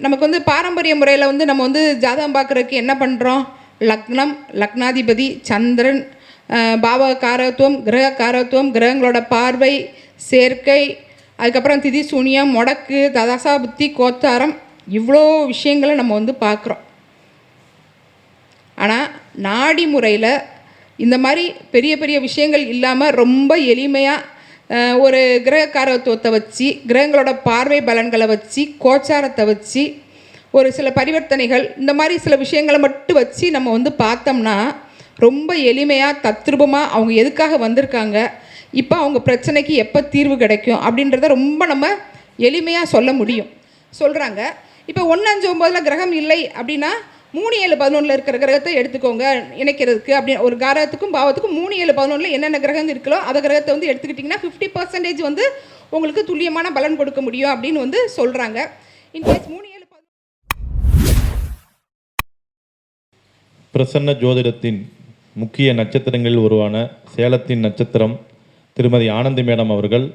நமக்கு வந்து பாரம்பரிய முறையில் வந்து நம்ம வந்து ஜாதகம் பார்க்குறதுக்கு என்ன பண்ணுறோம்? லக்னம், லக்னாதிபதி, சந்திரன், பாவ காரகத்துவம், கிரக காரகத்துவம், கிரகங்களோட பார்வை, சேர்க்கை, அதுக்கப்புறம் திதி சூனியம், முடக்கு, ததசா புத்தி, கோச்சாரம், இவ்வளோ விஷயங்களை நம்ம வந்து பார்க்குறோம். ஆனால் நாடி முறையில் இந்த மாதிரி பெரிய பெரிய விஷயங்கள் இல்லாமல் ரொம்ப எளிமையாக ஒரு கிரக காரகத்துவத்தை வச்சு, கிரகங்களோட பார்வை பலன்களை வச்சு, கோச்சாரத்தை வச்சு, ஒரு சில பரிவர்த்தனைகள், இந்த மாதிரி சில விஷயங்களை மட்டும் வச்சு நம்ம வந்து பார்த்தோம்னா ரொம்ப எளிமையாக தத்ரூபமாக அவங்க எதுக்காக வந்திருக்காங்க, இப்போ அவங்க பிரச்சனைக்கு எப்போ தீர்வு கிடைக்கும் அப்படின்றத ரொம்ப நம்ம எளிமையாக சொல்ல முடியும். சொல்கிறாங்க. இப்போ 1, 5, 9 கிரகம் இல்லை அப்படின்னா 3, 7, 11 இருக்கிற கிரகத்தை எடுத்துக்கோங்க இணைக்கிறதுக்கு. அப்படி ஒரு காரகத்துக்கும் பாவத்துக்கும் 3, 7, 11 என்னென்ன கிரகம் இருக்கோ அந்த கிரகத்தை வந்து எடுத்துக்கிட்டிங்கன்னா 50% வந்து உங்களுக்கு துல்லியமான பலன் கொடுக்க முடியும் அப்படின்னு வந்து சொல்கிறாங்க. இன்கேஸ் 3, 7, 11 பிரசன்ன ஜோதிடத்தின் முக்கிய நட்சத்திரங்களில் உருவான சேலத்தின் நட்சத்திரம் திருமதி ஆனந்தி மேடம் அவர்கள்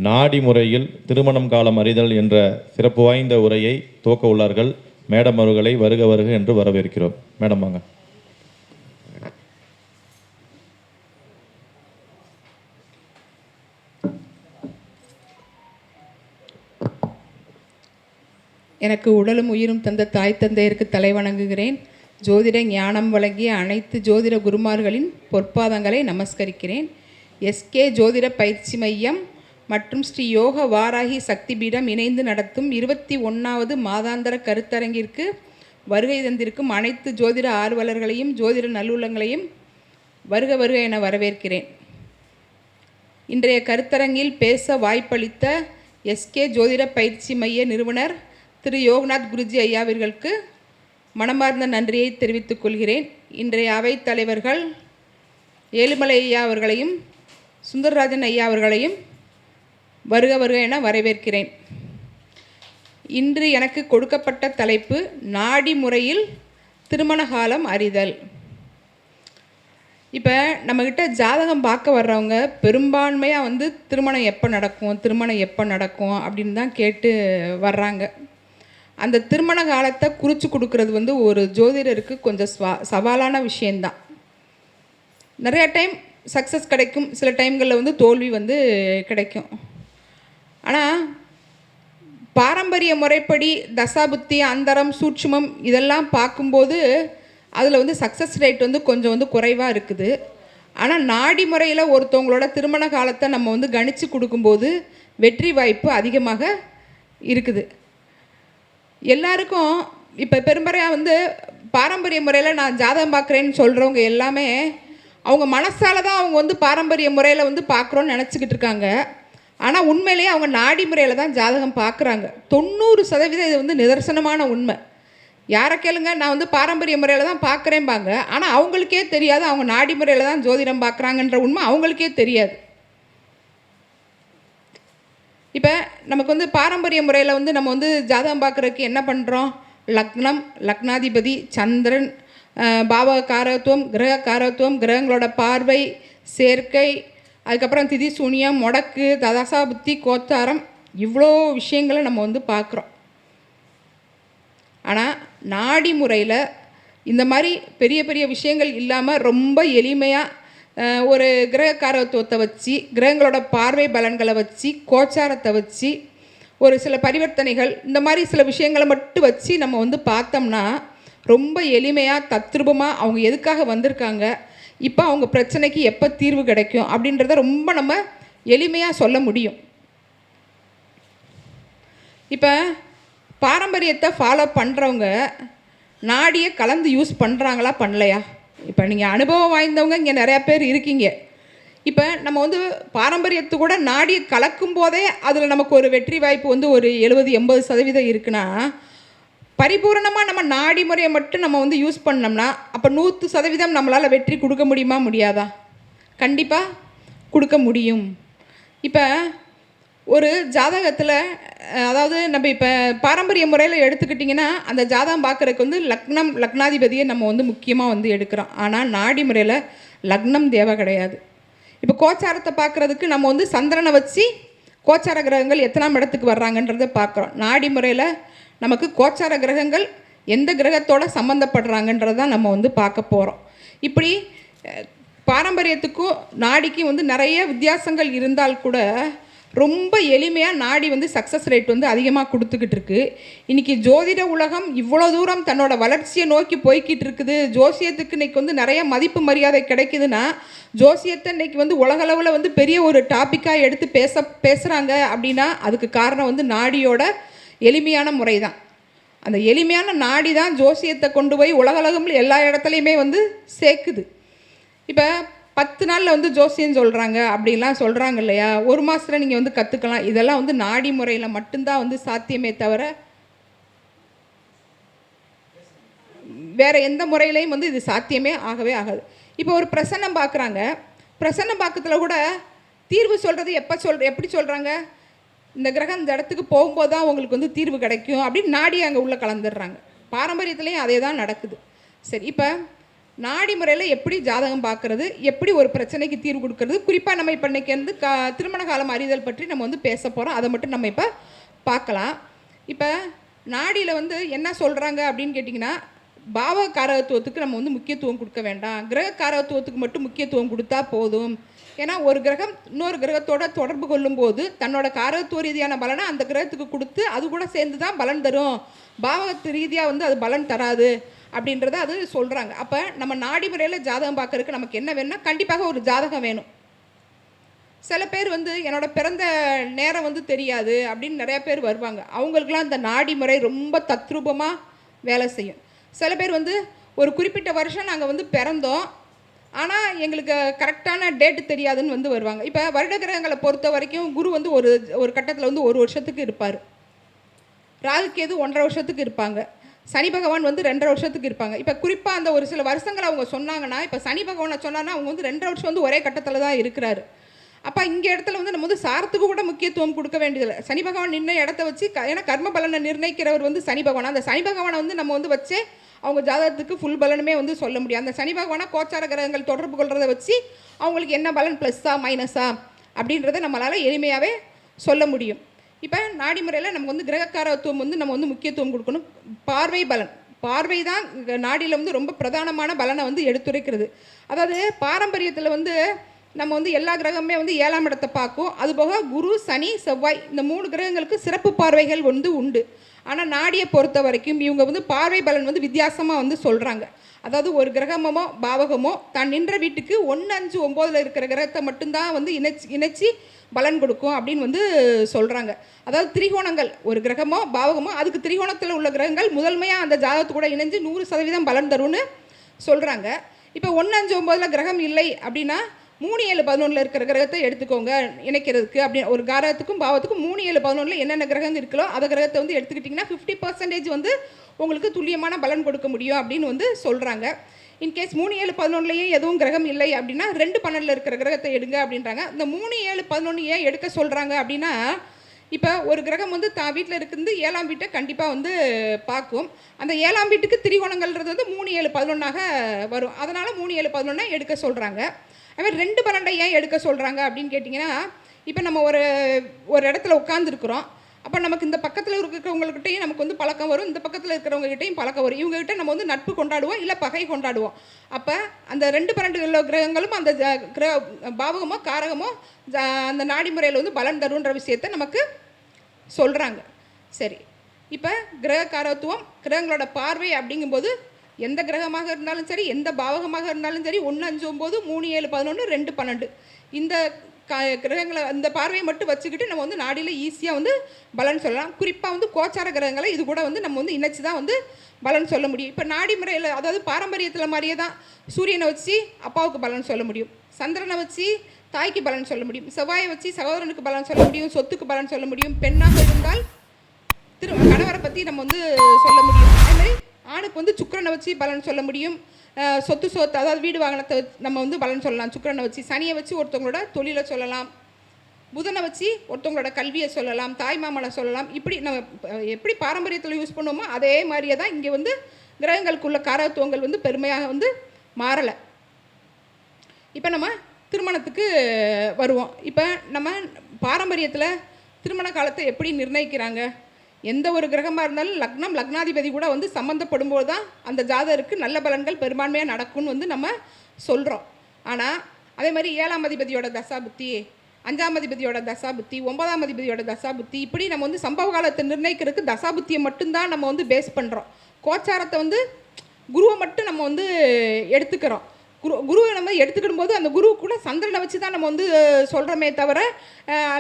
நாடி முறையில் திருமணம் காலம் அறிதல் என்ற சிறப்பு வாய்ந்த உரையை துவக்க உள்ளார்கள். மேடம் அவர்களை வருக வருக என்று வரவேற்கிறோம். மேடம் வாங்க. எனக்கு உடலும் உயிரும் தந்த தாய் தந்தையருக்கு தலை வணங்குகிறேன். ஜோதிட ஞானம் வழங்கிய அனைத்து ஜோதிட குருமார்களின் பொற்பாதங்களை நமஸ்கரிக்கிறேன். எஸ்கே ஜோதிட பயிற்சி மையம் மற்றும் ஸ்ரீ யோக வாராகி சக்தி பீடம் இணைந்து நடத்தும் 21வது மாதாந்திர கருத்தரங்கிற்கு வருகை தந்திருக்கும் அனைத்து ஜோதிட ஆர்வலர்களையும் ஜோதிட நல்லுள்ளங்களையும் வருக வருக என வரவேற்கிறேன். இன்றைய கருத்தரங்கில் பேச வாய்ப்பளித்த எஸ்கே ஜோதிட பயிற்சி மைய நிறுவனர் திரு யோகநாத் குருஜி ஐயாவிற்கு மனமார்ந்த நன்றியை தெரிவித்துக் கொள்கிறேன். இன்றைய அவைத் தலைவர்கள் ஏழுமலை ஐயா அவர்களையும் சுந்தரராஜன் ஐயா அவர்களையும் வருக வருக என வரவேற்கிறேன். இன்று எனக்கு கொடுக்கப்பட்ட தலைப்பு நாடி முறையில் திருமண காலம் அறிதல். இப்போ நம்மக்கிட்ட ஜாதகம் பார்க்க வர்றவங்க பெரும்பான்மையாக வந்து திருமணம் எப்போ நடக்கும் அப்படின்னு தான் கேட்டு வர்றாங்க. அந்த திருமண காலத்தை குறித்து கொடுக்கறது வந்து ஒரு ஜோதிடருக்கு கொஞ்சம் சவாலான விஷயந்தான். நிறையா டைம் சக்ஸஸ் கிடைக்கும், சில டைம்களில் வந்து தோல்வி வந்து கிடைக்கும். ஆனால் பாரம்பரிய முறைப்படி தசாபுத்தி, அந்தரம், சூட்சுமம் இதெல்லாம் பார்க்கும்போது அதில் வந்து சக்ஸஸ் ரேட் வந்து கொஞ்சம் வந்து குறைவாக இருக்குது. ஆனால் நாடி முறையில் ஒருத்தவங்களோட திருமண காலத்தை நம்ம வந்து கணித்து கொடுக்கும்போது வெற்றி வாய்ப்பு அதிகமாக இருக்குது. எல்லாருக்கும் இப்போ பெரும்பறையாக வந்து பாரம்பரிய முறையில் நான் ஜாதகம் பார்க்குறேன்னு சொல்கிறவங்க எல்லாமே அவங்க மனசால் தான் அவங்க வந்து பாரம்பரிய முறையில் வந்து பார்க்குறோன்னு நினச்சிக்கிட்டு இருக்காங்க. ஆனால் உண்மையிலேயே அவங்க நாடி முறையில் தான் ஜாதகம் பார்க்குறாங்க. 90% இது வந்து நிதர்சனமான உண்மை. யாரை கேளுங்க, நான் வந்து பாரம்பரிய முறையில் தான் பார்க்குறேன்பாங்க. ஆனால் அவங்களுக்கே தெரியாது அவங்க நாடி முறையில் தான் ஜோதிடம் பார்க்குறாங்கன்ற உண்மை அவங்களுக்கே தெரியாது. இப்போ நமக்கு வந்து பாரம்பரிய முறையில் வந்து நம்ம வந்து ஜாதகம் பார்க்குறதுக்கு என்ன பண்ணுறோம்? லக்னம், லக்னாதிபதி, சந்திரன், பாவ காரகத்துவம், கிரக காரகத்துவம், கிரகங்களோட பார்வை, சேர்க்கை, அதுக்கப்புறம் திதி சூனியம், முடக்கு, ததசா புத்தி, கோச்சாரம், இவ்வளோ விஷயங்களை நம்ம வந்து பார்க்குறோம். ஆனால் நாடி முறையில் இந்த மாதிரி பெரிய பெரிய விஷயங்கள் இல்லாமல் ரொம்ப எளிமையாக ஒரு கிரக காரகத்துவத்தை வச்சு, கிரகங்களோட பார்வை பலன்களை வச்சு, கோச்சாரத்தை வச்சு, ஒரு சில பரிவர்த்தனைகள், இந்த மாதிரி சில விஷயங்களை மட்டும் வச்சு நம்ம வந்து பார்த்தோம்னா ரொம்ப எளிமையாக தத்ரூபமாக அவங்க எதுக்காக வந்திருக்காங்க, இப்போ அவங்க பிரச்சனைக்கு எப்போ தீர்வு கிடைக்கும் அப்படின்றத ரொம்ப நம்ம எளிமையாக சொல்ல முடியும். இப்போ பாரம்பரியத்தை ஃபாலோ பண்ணுறவங்க நாடியை கலந்து யூஸ் பண்ணுறாங்களா பண்ணலையா? இப்போ நீங்கள் அனுபவம் வாய்ந்தவங்க இங்கே நிறையா பேர் இருக்கீங்க. இப்போ நம்ம வந்து பாரம்பரியத்து கூட நாடியை கலக்கும் போதே அதில் நமக்கு ஒரு வெற்றி வாய்ப்பு வந்து ஒரு 70-80% இருக்குன்னா, பரிபூர்ணமாக நம்ம நாடி முறையை மட்டும் நம்ம வந்து யூஸ் பண்ணோம்னா அப்போ 100% நம்மளால் வெற்றி கொடுக்க முடியுமா முடியாதா? கண்டிப்பாக கொடுக்க முடியும். இப்போ ஒரு ஜாதகத்தில் அதாவது நம்ம இப்போ பாரம்பரிய முறையில் எடுத்துக்கிட்டிங்கன்னா அந்த ஜாதகம் பார்க்குறதுக்கு வந்து லக்னம், லக்னாதிபதியை நம்ம வந்து முக்கியமாக வந்து எடுக்கிறோம். ஆனால் நாடி முறையில் லக்னம் தேவை கிடையாது. இப்போ கோச்சாரத்தை பார்க்குறதுக்கு நம்ம வந்து சந்திரனை வச்சு கோச்சார கிரகங்கள் எத்தனாம் இடத்துக்கு வர்றாங்கன்றதை பார்க்குறோம். நாடி முறையில் நமக்கு கோச்சார கிரகங்கள் எந்த கிரகத்தோட சம்மந்தப்படுறாங்கன்றதை நம்ம வந்து பார்க்க போகிறோம். இப்படி பாரம்பரியத்துக்கும் நாடிக்கும் வந்து நிறைய வித்தியாசங்கள் இருந்தால் கூட ரொம்ப எளிமையாக நாடி வந்து சக்ஸஸ் ரேட் வந்து அதிகமாக கொடுத்துக்கிட்டு இருக்கு. இன்றைக்கி ஜோதிட உலகம் இவ்வளோ தூரம் தன்னோட வளர்ச்சியை நோக்கி போய்கிட்டு இருக்குது. ஜோசியத்துக்கு இன்றைக்கி வந்து நிறைய மதிப்பு மரியாதை கிடைக்குதுன்னா, ஜோசியத்தை இன்றைக்கி வந்து உலகளவில் வந்து பெரிய ஒரு டாப்பிக்காக எடுத்து பேசுகிறாங்க அப்படின்னா அதுக்கு காரணம் வந்து நாடியோட எளிமையான முறை தான். அந்த எளிமையான நாடி தான் ஜோசியத்தை கொண்டு போய் உலகளவில் எல்லா இடத்துலையுமே வந்து சேர்க்குது. இப்போ 10 நாளில் வந்து ஜோசியம் சொல்கிறாங்க அப்படின்லாம் சொல்கிறாங்க இல்லையா, ஒரு மாதத்தில் நீங்கள் வந்து கற்றுக்கலாம். இதெல்லாம் வந்து நாடி முறையில் மட்டும்தான் வந்து சாத்தியமே தவிர வேறு எந்த முறையிலையும் வந்து இது சாத்தியமே ஆகவே ஆகாது. இப்போ ஒரு பிரசன்னம் பார்க்குறாங்க, பிரசன்னம் பார்க்கறதுல கூட தீர்வு சொல்கிறது எப்படி சொல்கிறாங்க, இந்த கிரகம் இந்த இடத்துக்கு போகும்போது தான் உங்களுக்கு வந்து தீர்வு கிடைக்கும் அப்படின்னு நாடி அங்கே உள்ளே கலந்துடுறாங்க. பாரம்பரியத்துலேயும் அதே தான் நடக்குது. சரி, இப்போ நாடி முறையில் எப்படி ஜாதகம் பார்க்குறது, எப்படி ஒரு பிரச்சனைக்கு தீர்வு கொடுக்கறது, குறிப்பாக நம்ம இப்போ இன்றைக்கி வந்து திருமண காலம் அறிதல் பற்றி நம்ம வந்து பேச போகிறோம். அதை மட்டும் நம்ம இப்போ பார்க்கலாம். இப்போ நாடியில் வந்து என்ன சொல்கிறாங்க அப்படின்னு கேட்டிங்கன்னா, பாவ காரகத்துவத்துக்கு நம்ம வந்து முக்கியத்துவம் கொடுக்க வேண்டாம், கிரக காரகத்துவத்துக்கு மட்டும் முக்கியத்துவம் கொடுத்தா போதும். ஏன்னா ஒரு கிரகம் இன்னொரு கிரகத்தோட தொடர்பு கொள்ளும்போது தன்னோட காரகத்துவ ரீதியான பலனை அந்த கிரகத்துக்கு கொடுத்து அது கூட சேர்ந்து தான் பலன் தரும், பாவகத்து ரீதியாக வந்து அது பலன் தராது அப்படின்றத அது சொல்கிறாங்க. அப்போ நம்ம நாடி முறையில் ஜாதகம் பார்க்கறதுக்கு நமக்கு என்ன வேணும்னா, கண்டிப்பாக ஒரு ஜாதகம் வேணும். சில பேர் வந்து என்னோட பிறந்த நேரம் வந்து தெரியாது அப்படின்னு நிறையா பேர் வருவாங்க. அவங்களுக்குலாம் இந்த நாடி முறை ரொம்ப தத்ரூபமாக வேலை செய்யும். சில பேர் வந்து ஒரு குறிப்பிட்ட வருஷம் நாங்கள் வந்து பிறந்தோம், ஆனால் எங்களுக்கு கரெக்டான டேட்டு தெரியாதுன்னு வந்து வருவாங்க. இப்போ வருட கிரகங்களை பொறுத்த வரைக்கும் குரு வந்து ஒரு கட்டத்தில் வந்து 1 வருஷத்துக்கு இருப்பார், ராகுகேது 1.5 வருஷத்துக்கு இருப்பாங்க, சனி பகவான் வந்து 2.5 வருஷத்துக்கு இருப்பாங்க. இப்போ குறிப்பாக அந்த ஒரு சில வருஷங்கள் அவங்க சொன்னாங்கன்னா, இப்போ சனி பகவானை சொன்னாங்கன்னா அவங்க வந்து 2.5 வருஷம் வந்து ஒரே கட்டத்தில் தான் இருக்கிறாரு. அப்போ இங்கே இடத்துல வந்து நம்ம வந்து சாரத்துக்கு கூட முக்கியத்துவம் கொடுக்க வேண்டியதில்லை. சனி பகவான் நின்ன இடத்த வச்சு ஏன்னா கர்ம பலனை நிர்ணயிக்கிறவர் வந்து சனி பகவான். அந்த சனி பகவானை வந்து நம்ம வந்து வச்சே அவங்க ஜாதகத்துக்கு ஃபுல் பலனுமே வந்து சொல்ல முடியும். அந்த சனி பகவானா கோச்சார கிரகங்கள் தொடர்பு கொள்றதை வச்சு அவங்களுக்கு என்ன பலன் ப்ளஸ்ஸா மைனஸா அப்படின்றத நம்மளால் எளிமையாகவே சொல்ல முடியும். இப்போ நாடி முறையில் நமக்கு வந்து கிரகக்காரத்துவம் வந்து நம்ம வந்து முக்கியத்துவம் கொடுக்கணும். பார்வை பலன், பார்வை தான் நாடியில் வந்து ரொம்ப பிரதானமான பலனை வந்து எடுத்துரைக்கிறது. அதாவது பாரம்பரியத்தில் வந்து நம்ம வந்து எல்லா கிரகமே வந்து 7ஆம் இடத்தை பார்க்கும். அதுபோக குரு, சனி, செவ்வாய் இந்த 3 கிரகங்களுக்கு சிறப்பு பார்வைகள் வந்து உண்டு. ஆனால் நாடியை பொறுத்த வரைக்கும் இவங்க வந்து பார்வை பலன் வந்து வித்தியாசமாக வந்து சொல்கிறாங்க. அதாவது ஒரு கிரகமோ பாவகமோ தான் நின்ற வீட்டுக்கு 1, 5, 9 இருக்கிற கிரகத்தை மட்டும்தான் வந்து இணைச்சி பலன் கொடுக்கும் அப்படின்னு வந்து சொல்கிறாங்க. அதாவது திரிகோணங்கள், ஒரு கிரகமோ பாவகமோ அதுக்கு திரிகோணத்தில் உள்ள கிரகங்கள் முதன்மையாக அந்த ஜாதகத்து கூட இணைஞ்சு 100% பலன் தரும்னு சொல்கிறாங்க. இப்போ 1, 5, 9 கிரகம் இல்லை அப்படின்னா 3, 7, 11 இருக்கிற கிரகத்தை எடுத்துக்கோங்க இணைக்கிறதுக்கு. அப்படி ஒரு கிரகத்துக்கும் பாவத்துக்கும் 3, 7, 11 என்னென்ன கிரகம் இருக்கோ அந்த கிரகத்தை வந்து எடுத்துக்கிட்டிங்கன்னா 50% வந்து உங்களுக்கு துல்லியமான பலன் கொடுக்க முடியும் அப்படின்னு வந்து சொல்கிறாங்க. இன்கேஸ் 3, 7, 11 எதுவும் கிரகம் இல்லை அப்படின்னா 2, 12 இருக்கிற கிரகத்தை எடுங்க அப்படின்றாங்க. இந்த 3, 7, 11 ஏன் எடுக்க சொல்கிறாங்க அப்படின்னா, இப்போ ஒரு கிரகம் வந்து தான் வீட்டில் இருக்கிறது 7ஆம் வீட்டை கண்டிப்பாக வந்து பார்க்கும். அந்த 7ஆம் வீட்டுக்கு திரிகோணங்கள்ன்றது வந்து 3, 7, 11 வரும். அதனால் 3, 7, 11 எடுக்க சொல்கிறாங்க. அதுமாதிரி 2, 12 ஏன் எடுக்க சொல்கிறாங்க அப்படின்னு கேட்டிங்கன்னா, இப்போ நம்ம ஒரு இடத்துல உட்காந்துருக்குறோம், அப்போ நமக்கு இந்த பக்கத்தில் இருக்கிறவங்கக்கிட்டையும் நமக்கு வந்து பழக்கம் வரும், இந்த பக்கத்தில் இருக்கிறவங்ககிட்டையும் பழக்கம் வரும். இவங்ககிட்ட நம்ம வந்து நட்பு கொண்டாடுவோம், இல்லை பகை கொண்டாடுவோம். அப்போ அந்த 2, 12 கிரகங்களும் அந்த பாவகமோ காரகமோ அந்த நாடி முறையில் வந்து பலன் தருன்ற விஷயத்தை நமக்கு சொல்கிறாங்க. சரி, இப்போ கிரக காரத்துவம், கிரகங்களோட பார்வை அப்படிங்கும்போது எந்த கிரகமாக இருந்தாலும் சரி, எந்த பாவகமாக இருந்தாலும் சரி, 1, 5, 9, 3, 7, 11, 2, 12 இந்த கிரகங்களை இந்த பார்வையை மட்டும் வச்சுக்கிட்டு நம்ம வந்து நாடியில் ஈஸியாக வந்து பலன் சொல்லலாம். குறிப்பாக வந்து கோச்சார கிரகங்களை இது கூட வந்து நம்ம வந்து இணைச்சி தான் வந்து பலன் சொல்ல முடியும். இப்போ நாடி முறையில் அதாவது பாரம்பரியத்தில் மாதிரியே தான் சூரியனை வச்சு அப்பாவுக்கு பலன் சொல்ல முடியும், சந்திரனை வச்சு தாய்க்கு பலன் சொல்ல முடியும், செவ்வாயை வச்சு சகோதரனுக்கு பலன் சொல்ல முடியும், சொத்துக்கு பலன் சொல்ல முடியும், பெண்ணாக இருந்தால் கணவரை பற்றி நம்ம வந்து சொல்ல முடியும். அதுமாதிரி ஆணுக்கு வந்து சுக்கிரனை வச்சு பலன் சொல்ல முடியும், சொத்து அதாவது வீடு வாகனத்தை நம்ம வந்து பலன் சொல்லலாம் சுக்கிரனை வச்சு. சனியை வச்சு ஒருத்தவங்களோட தொழிலை சொல்லலாம், புதனை வச்சு ஒருத்தவங்களோட கல்வியை சொல்லலாம், தாய் மாமனை சொல்லலாம். இப்படி நம்ம எப்படி பாரம்பரியத்தில் யூஸ் பண்ணுவோமோ அதே மாதிரியே தான் இங்கே வந்து கிரகங்களுக்குள்ள காரத்துவங்கள் வந்து பெருமையாக வந்து மாறலை. இப்போ நம்ம திருமணத்துக்கு வருவோம். இப்போ நம்ம பாரம்பரியத்தில் திருமண காலத்தை எப்படி நிர்ணயிக்கிறாங்க, எந்த ஒரு கிரகமாக இருந்தாலும் லக்னம் லக்னாதிபதி கூட வந்து சம்மந்தப்படும்போது தான் அந்த ஜாதகருக்கு நல்ல பலன்கள் பெரும்பான்மையாக நடக்கும்னு வந்து நம்ம சொல்கிறோம். ஆனால் அதே மாதிரி 7ஆம் அதிபதியோட தசாபுத்தி, 5ஆம் அதிபதியோட தசாபுத்தி, 9ஆம் அதிபதியோட தசாபுத்தி, இப்படி நம்ம வந்து சம்பவ காலத்தை நிர்ணயிக்கிறதுக்கு தசாபுத்தியை மட்டும்தான் நம்ம வந்து பேஸ் பண்ணுறோம். கோச்சாரத்தை வந்து குருவை மட்டும் நம்ம வந்து எடுத்துக்கிறோம். குருவை நம்ம எடுத்துக்கிடும் போது அந்த குரு கூட சந்திரனை வச்சு தான் நம்ம வந்து சொல்கிறோமே தவிர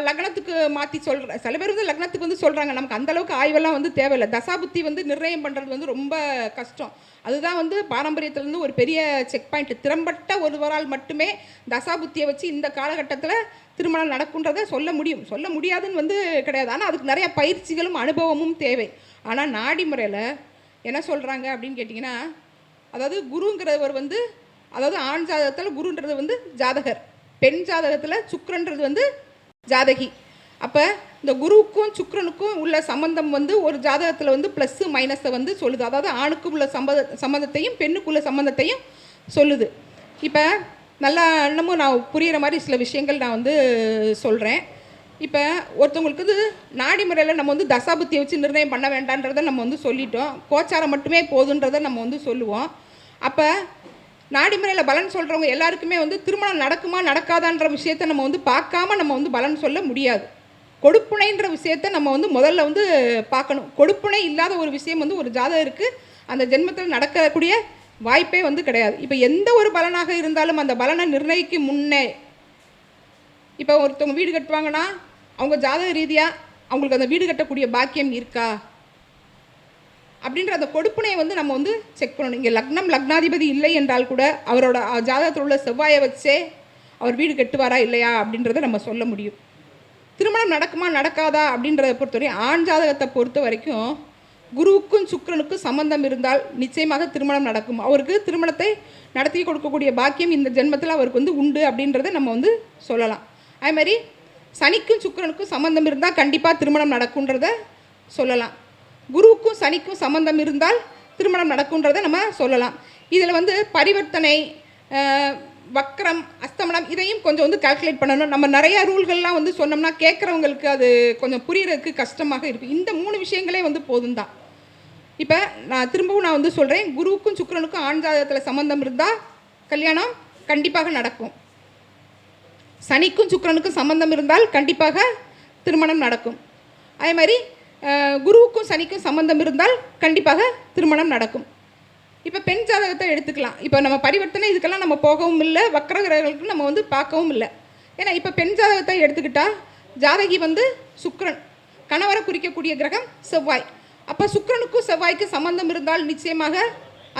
லக்னத்துக்கு மாற்றி சொல்கிற சில பேர் வந்து லக்னத்துக்கு வந்து சொல்கிறாங்க. நமக்கு அந்தளவுக்கு ஆய்வெல்லாம் வந்து தேவையில்லை. தசாபுத்தி வந்து நிர்ணயம் பண்ணுறது வந்து ரொம்ப கஷ்டம். அதுதான் வந்து பாரம்பரியத்திலேருந்து ஒரு பெரிய செக் பாயிண்ட். திறம்பட்ட ஒருவரால் மட்டுமே தசாபுத்தியை வச்சு இந்த காலகட்டத்தில் திருமணம் நடக்குன்றதை சொல்ல முடியும். சொல்ல முடியாதுன்னு வந்து கிடையாது. ஆனால் அதுக்கு நிறைய பயிற்சிகளும் அனுபவமும் தேவை. ஆனால் நாடி முறையில் என்ன சொல்கிறாங்க அப்படின்னு கேட்டிங்கன்னா, அதாவது குருங்கிறவர் வந்து, அதாவது ஆண் ஜாதகத்தில் குருன்றது வந்து ஜாதகர், பெண் ஜாதகத்தில் சுக்கிரன்றது வந்து ஜாதகி. அப்போ இந்த குருவுக்கும் சுக்கிரனுக்கும் உள்ள சம்பந்தம் வந்து ஒரு ஜாதகத்தில் வந்து ப்ளஸ்ஸு மைனஸை வந்து சொல்லுது. அதாவது ஆணுக்கு உள்ள சம்மந்தத்தையும் பெண்ணுக்குள்ள சம்மந்தத்தையும் சொல்லுது. இப்போ நல்லா இன்னமும் நான் புரிகிற மாதிரி சில விஷயங்கள் நான் வந்து சொல்கிறேன். இப்போ ஒருத்தவங்களுக்கு வந்து நாடி முறையில் நம்ம வந்து தசாபுத்தியை வச்சு நிர்ணயம் பண்ண வேண்டான்றதை நம்ம வந்து சொல்லிட்டோம். கோச்சாரம் மட்டுமே போதுன்றதை நம்ம வந்து சொல்லுவோம். அப்போ நாடி முறையில் பலன் சொல்கிறவங்க எல்லாருக்குமே வந்து திருமணம் நடக்குமா நடக்காதான்ற விஷயத்தை நம்ம வந்து பார்க்காம நம்ம வந்து பலன் சொல்ல முடியாது. கொடுப்புணைன்ற விஷயத்தை நம்ம வந்து முதல்ல வந்து பார்க்கணும். கொடுப்புணை இல்லாத ஒரு விஷயம் வந்து ஒரு ஜாதகருக்கு அந்த ஜென்மத்தில் நடக்கக்கூடிய வாய்ப்பே வந்து கிடையாது. இப்போ எந்த ஒரு பலனாக இருந்தாலும் அந்த பலனை நிர்ணயிக்கும் முன்னே, இப்போ ஒருத்தவங்க வீடு கட்டுவாங்கன்னா அவங்க ஜாதக ரீதியாக அவங்களுக்கு அந்த வீடு கட்டக்கூடிய பாக்கியம் இருக்கா அப்படின்ற அந்த கொடுப்புனையை வந்து நம்ம வந்து செக் பண்ணணும். இங்கே லக்னம் லக்னாதிபதி இல்லை என்றால் கூட அவரோட ஜாதகத்தில் உள்ள செவ்வாயை வச்சே அவர் வீடு கட்டுவாரா இல்லையா அப்படின்றத நம்ம சொல்ல முடியும். திருமணம் நடக்குமா நடக்காதா அப்படின்றத பொறுத்தவரை ஆண் ஜாதகத்தை பொறுத்த வரைக்கும் குருவுக்கும் சுக்கிரனுக்கும் சம்பந்தம் இருந்தால் நிச்சயமாக திருமணம் நடக்கும். அவருக்கு திருமணத்தை நடத்தி கொடுக்கக்கூடிய பாக்கியம் இந்த ஜென்மத்தில் அவருக்கு வந்து உண்டு அப்படின்றத நம்ம வந்து சொல்லலாம். அதே மாதிரி சனிக்கும் சுக்கிரனுக்கும் சம்பந்தம் இருந்தால் கண்டிப்பாக திருமணம் நடக்குன்றத சொல்லலாம். குருவுக்கும் சனிக்கும் சம்பந்தம் இருந்தால் திருமணம் நடக்குன்றதை நம்ம சொல்லலாம். இதில் வந்து பரிவர்த்தனை, வக்ரம், அஸ்தமனம் இதையும் கொஞ்சம் வந்து கால்குலேட் பண்ணணும். நம்ம நிறையா ரூல்கள்லாம் வந்து சொன்னோம்னா கேட்குறவங்களுக்கு அது கொஞ்சம் புரியறதுக்கு கஷ்டமாக இருக்கும். இந்த 3 விஷயங்களே வந்து போதும் தான். இப்போ நான் திரும்பவும் வந்து சொல்கிறேன், குருவுக்கும் சுக்கிரனுக்கும் ஆண் ஜாதகத்தில் சம்பந்தம் இருந்தால் கல்யாணம் கண்டிப்பாக நடக்கும். சனிக்கும் சுக்கிரனுக்கும் சம்பந்தம் இருந்தால் கண்டிப்பாக திருமணம் நடக்கும். அதே மாதிரி குருவுக்கும் சனிக்கும் சம்பந்தம் இருந்தால் கண்டிப்பாக திருமணம் நடக்கும். இப்போ பெண் ஜாதகத்தை எடுத்துக்கலாம். இப்போ நம்ம பரிவர்த்தனை இதுக்கெல்லாம் நம்ம போகவும் இல்லை, வக்ர கிரகங்களுக்கு நம்ம வந்து பார்க்கவும் இல்லை. ஏன்னா இப்போ பெண் ஜாதகத்தை எடுத்துக்கிட்டால் ஜாதகி வந்து சுக்கிரன், கணவரை குறிக்கக்கூடிய கிரகம் செவ்வாய். அப்போ சுக்கிரனுக்கும் செவ்வாய்க்கும் சம்பந்தம் இருந்தால் நிச்சயமாக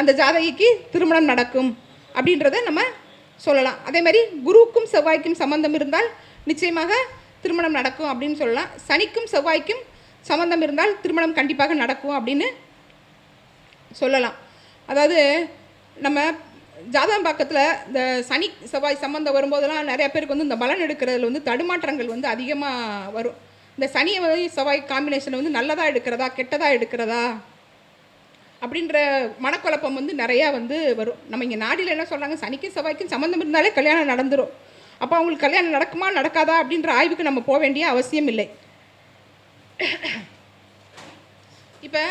அந்த ஜாதகிக்கு திருமணம் நடக்கும் அப்படின்றத நம்ம சொல்லலாம். அதே மாதிரி குருவுக்கும் செவ்வாய்க்கும் சம்பந்தம் இருந்தால் நிச்சயமாக திருமணம் நடக்கும் அப்படின்னு சொல்லலாம். சனிக்கும் செவ்வாய்க்கும் சம்பந்தம் இருந்தால் திருமணம் கண்டிப்பாக நடக்கும் அப்படின்னு சொல்லலாம். அதாவது நம்ம ஜாதகம் பக்கத்தில் இந்த சனி செவ்வாய் சம்பந்தம் வரும்போதெல்லாம் நிறைய பேருக்கு வந்து இந்த பலன் எடுக்கிறதுல வந்து தடுமாற்றங்கள் வந்து அதிகமாக வரும். இந்த சனியை வந்து செவ்வாய் காம்பினேஷனை வந்து நல்லதாக எடுக்கிறதா கெட்டதாக எடுக்கிறதா அப்படின்ற மனக்குழப்பம் வந்து நிறையா வந்து வரும். நம்ம இங்கே நாடில் என்ன சொல்கிறாங்க, சனிக்கும் செவ்வாய்க்கும் சம்மந்தம் இருந்தாலே கல்யாணம் நடந்துடும். அப்போ அவங்களுக்கு கல்யாணம் நடக்குமா நடக்காதா அப்படின்ற ஆய்வுக்கு நம்ம போக வேண்டிய அவசியம் இல்லை. இப்போ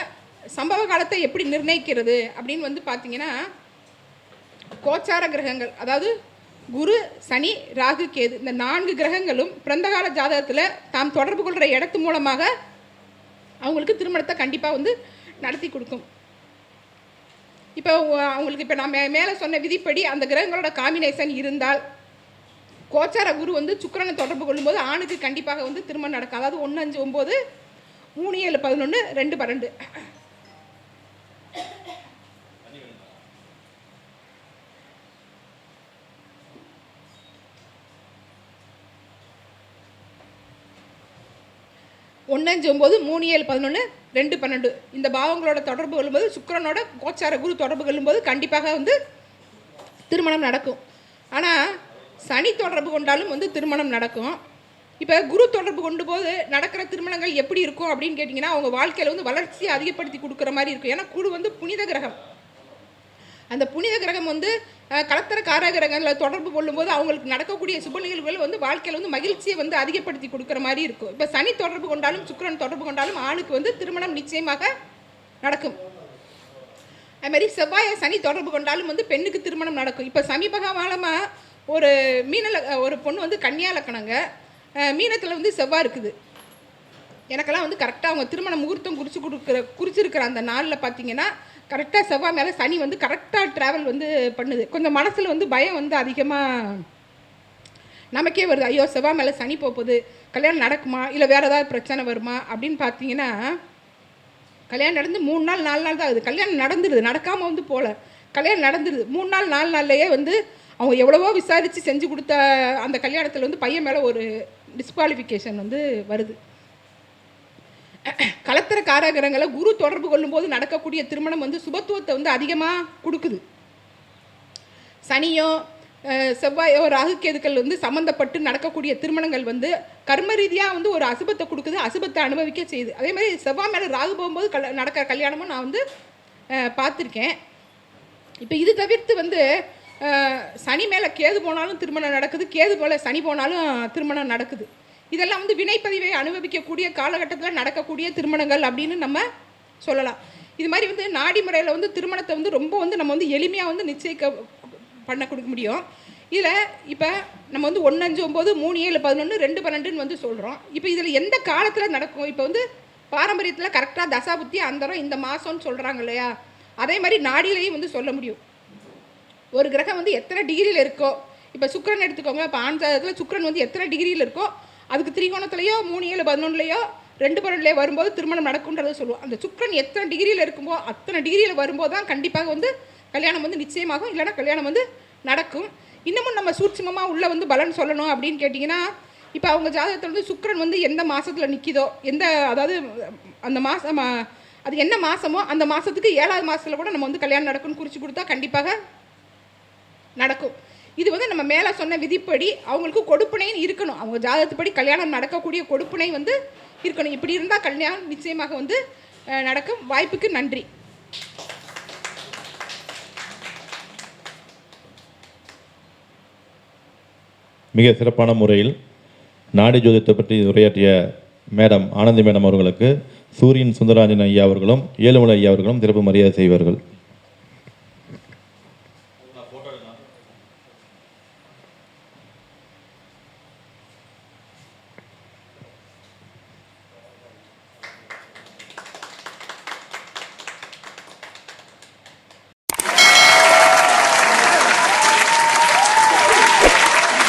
சம்பவ காலத்தை எப்படி நிர்ணயிக்கிறது அப்படின்னு வந்து பார்த்திங்கன்னா, கோச்சார கிரகங்கள், அதாவது குரு, சனி, ராகு, கேது, இந்த 4 கிரகங்களும் பிறந்தகால ஜாதகத்தில் தாம் தொடர்பு கொள்கிற இடத்து மூலமாக அவங்களுக்கு திருமணத்தை கண்டிப்பாக வந்து நடத்தி கொடுக்கும். இப்போ அவங்களுக்கு இப்போ நான் மேலே சொன்ன விதிப்படி அந்த கிரகங்களோட காம்பினேஷன் இருந்தால் கோச்சார குரு வந்து சுக்கிரனை தொடர்பு கொள்ளும்போது ஆணுக்கு கண்டிப்பாக வந்து திருமணம் நடக்கும். அதாவது 1, 5, 9, 3, 7, 11, 2, 12. ஒன்று 5 9 3 7 11 2 12 இந்த பாவங்களோட தொடர்பு கொள்ளும்போது சுக்கிரனோட கோச்சார குரு தொடர்பு கொள்ளும்போது கண்டிப்பாக வந்து திருமணம் நடக்கும். ஆனால் சனி தொடர்பு கொண்டாலும் வந்து திருமணம் நடக்கும். இப்போ குரு தொடர்பு கொண்டு போது நடக்கிற திருமணங்கள் எப்படி இருக்கும் அப்படின்னு கேட்டிங்கன்னா, அவங்க வாழ்க்கையில் வந்து வளர்ச்சியை அதிகப்படுத்தி கொடுக்குற மாதிரி இருக்கும். ஏன்னா குரு வந்து புனித கிரகம். அந்த புனித கிரகம் வந்து கலத்தர காரகிரகங்களில் தொடர்பு கொள்ளும்போது அவங்களுக்கு நடக்கக்கூடிய சுப நிகழ்வுகள் வந்து வாழ்க்கையில் வந்து மகிழ்ச்சியை வந்து அதிகப்படுத்தி கொடுக்குற மாதிரி இருக்கும். இப்போ சனி தொடர்பு கொண்டாலும் சுக்கிரன் தொடர்பு கொண்டாலும் ஆணுக்கு வந்து திருமணம் நிச்சயமாக நடக்கும். அதுமாதிரி செவ்வாயை சனி தொடர்பு கொண்டாலும் வந்து பெண்ணுக்கு திருமணம் நடக்கும். இப்போ சமீப காலமாக ஒரு ஒரு பொண்ணு வந்து கன்னியா லக்கணங்க, மீனத்தில் வந்து செவ்வாய் இருக்குது. எனக்கெல்லாம் வந்து கரெக்டாக அவங்க திருமண முகூர்த்தம் குறிச்சிருக்கிற அந்த நாளில் பார்த்தீங்கன்னா கரெக்டாக செவ்வாய் மேலே சனி வந்து கரெக்டாக ட்ராவல் வந்து பண்ணுது. கொஞ்சம் மனசில் வந்து பயம் வந்து அதிகமாக நமக்கே வருது. ஐயோ செவ்வாய் மேலே சனி போகுது, கல்யாணம் நடக்குமா இல்லை வேறு ஏதாவது பிரச்சனை வருமா அப்படின்னு பார்த்தீங்கன்னா, கல்யாணம் நடந்து 3 நாள் 4 நாள் தான் ஆகுது. கல்யாணம் நடந்துடுது, நடக்காமல் வந்து போகல, கல்யாணம் நடந்துடுது. 3 நாள் 4 நாள்லேயே வந்து அவங்க எவ்வளவோ விசாரித்து செஞ்சு கொடுத்த அந்த கல்யாணத்தில் வந்து பையன் மேலே ஒரு டிஸ்குவாலிஃபிகேஷன் வந்து வருது. கலத்தர காரகிரகங்களை குரு தொடர்பு கொள்ளும்போது நடக்கக்கூடிய திருமணம் வந்து சுபத்துவத்தை வந்து அதிகமாக கொடுக்குது. சனியோ செவ்வாயோ ராகுகேதுக்கள் வந்து சம்மந்தப்பட்டு நடக்கக்கூடிய திருமணங்கள் வந்து கர்ம ரீதியாக வந்து ஒரு அசுபத்தை கொடுக்குது, அசுபத்தை அனுபவிக்க செய்யுது. அதே மாதிரி செவ்வாய் மேலே ராகு போகும்போது நடக்கிற கல்யாணமும் நான் வந்து பார்த்துருக்கேன். இப்போ இது தவிர்த்து வந்து சனி மேலே கேது போனாலும் திருமணம் நடக்குது, கேது போல் சனி போனாலும் திருமணம் நடக்குது. இதெல்லாம் வந்து வினைப்பதிவை அனுபவிக்கக்கூடிய காலகட்டத்தில் நடக்கக்கூடிய திருமணங்கள் அப்படின்னு நம்ம சொல்லலாம். இது மாதிரி வந்து நாடி முறையில் வந்து திருமணத்தை வந்து ரொம்ப வந்து நம்ம வந்து எளிமையாக வந்து பண்ண கொடுக்க முடியும். இதில் இப்போ நம்ம வந்து 1, 5, 9, 3, 7, 11, 2, 12ன்னு வந்து சொல்கிறோம். இப்போ இதில் எந்த காலத்தில் நடக்கும்? இப்போ வந்து பாரம்பரியத்தில் கரெக்டாக தசாபுத்தி அந்தரம் இந்த மாதம்னு சொல்கிறாங்க இல்லையா, அதே மாதிரி நாடியிலையும் வந்து சொல்ல முடியும். ஒரு கிரகம் வந்து எத்தனை டிகிரியில் இருக்கோ, இப்போ சுக்கிரன் எடுத்துக்கோங்க, இப்போ ஆண் ஜாதகத்தில் சுக்கிரன் வந்து எத்தனை டிகிரியில் இருக்கோ அதுக்கு திரிகோணத்துலையோ 3, 7, 11லையோ 2, 12லையோ வரும்போது திருமணம் நடக்கும்ன்றதை சொல்லுவோம். அந்த சுக்கிரன் எத்தனை டிகிரியில் இருக்கும்போது அத்தனை டிகிரியில் வரும்போது தான் கண்டிப்பாக வந்து கல்யாணம் வந்து நிச்சயமாகும், இல்லைனா கல்யாணம் வந்து நடக்கும். இன்னமும் நம்ம சூட்சமமாக உள்ளே வந்து பலன் சொல்லணும் அப்படின்னு கேட்டிங்கன்னா, இப்போ அவங்க ஜாதகத்தில் வந்து சுக்கிரன் வந்து எந்த மாதத்தில் நிற்கிதோ, அதாவது அந்த மாதம் அது என்ன மாதமோ அந்த மாதத்துக்கு 7வது மாதத்தில் கூட நம்ம வந்து கல்யாணம் நடக்கும்னு குறித்து கொடுத்தா கண்டிப்பாக நடக்கும். இது வந்து நம்ம மேலே சொன்ன விதிப்படி அவங்களுக்கு கொடுப்பினைன்னு இருக்கணும். அவங்க ஜாதகத்துப்படி கல்யாணம் நடக்கக்கூடிய கொடுப்பினை வந்து இருக்கணும். இப்படி இருந்தால் கல்யாணம் நிச்சயமாக வந்து நடக்கும். வாய்ப்புக்கு நன்றி. மிக சிறப்பான முறையில் நாடி ஜோதிடத்தை பற்றி உரையாற்றிய மேடம் ஆனந்தி மேடம் அவர்களுக்கு சூரியன் சுந்தரராஜன் ஐயா அவர்களும் ஏழுமலை ஐயா அவர்களும் சிறப்பு மரியாதை செய்வார்கள்.